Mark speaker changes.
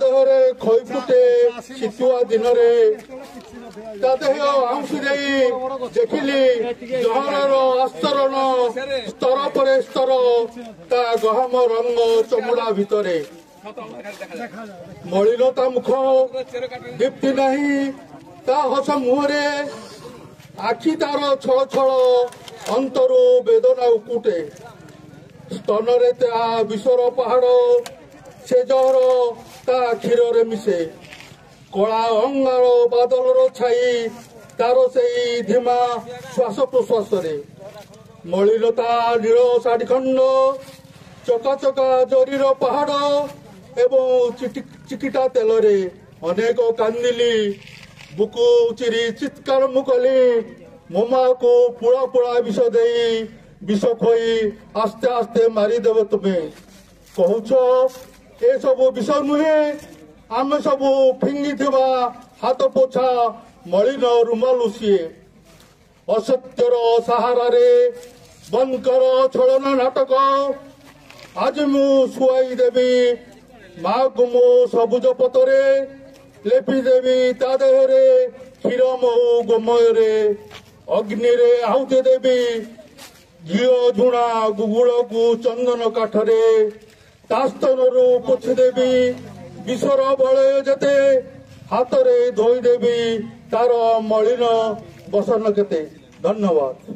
Speaker 1: ଦେହରେ ଖଇ ଫୁଟେ ଶୀତୁଆ ଦିନରେ ତା ଦେହ ଆଉଁସି ଦେଇ ଦେଖିଲି ଜହରର ଆସ୍ତରଣ ସ୍ତର ପରେ ସ୍ତର ତା ଗହମ ରଙ୍ଗ ଚମଡ଼ା ଭିତରେ ମଳିନତା ମୁଖ ଦୀପ୍ତି ନାହିଁ ତା ହସ ମୁହଁରେ ଆଖି ତାର ଛଳ ଛଳ ଅନ୍ତରୁ ବେଦନା ଉକୁଟେ ସ୍ତନରେ ତା ବିଶ୍ୱର ପାହାଡ଼ ସେ ଜହର ତା କ୍ଷୀରରେ ମିଶେ କଳା ଅଙ୍ଗାର ବାଦଲର ଛାଇ ତାର ସେଇ ଧିମା ଶ୍ୱାସ ପ୍ରଶ୍ୱାସରେ ମଳିନତା ନୀଳ ଶାଢ଼ୀ ଖଣ୍ଡ ଚକା ଚକା ଜରିର ପାହାଡ଼ ଏବଂ ଚିକିଟା ତେଲରେ ଅନେକ କାନ୍ଦିଲି ବୁକୁ ଚିରି ଚିତ୍କାର ମୁଁ କଲି ମୋ ମାକୁ ପୁଳା ପୁଳା ବିଷ ଦେଇ ବିଷ ଖୋଇ ଆସ୍ତେ ଆସ୍ତେ ମାରିଦେବ ତୁମେ କହୁଛ ଏସବୁ ବିଷ ନୁହେଁ ଆମେ ସବୁ ଫିଙ୍ଗିଥିବା ହାତ ପୋଛା ମଳିନ ରୁମାଲ ସିଏ ଅସତ୍ୟର ସାହାରାରେ ବନ୍ଦ କର ଛଳନା ନାଟକ ଆଜି ମୁଁ ଶୁଆଇ ଦେବି ମାକୁ ମୋ ସବୁଜ ପତରେ ଲେପି ଦେବି ତା ଦେହରେ କ୍ଷୀର ମହୁ ଗୋମୟରେ ଅଗ୍ନିରେ ଆହୁତି ଦେବି ଘିଅ ଝୁଣା ଗୁଗୁଳକୁ ଚନ୍ଦନ କାଠରେ ତା ସ୍ତନରୁ ପୋଛିଦେବି ବିଶ୍ୱର ବଳୟ ଯେତେ ହାତରେ ଧୋଇଦେବି ତାର ମଳିନ ବସନ କେତେ ଧନ୍ୟବାଦ।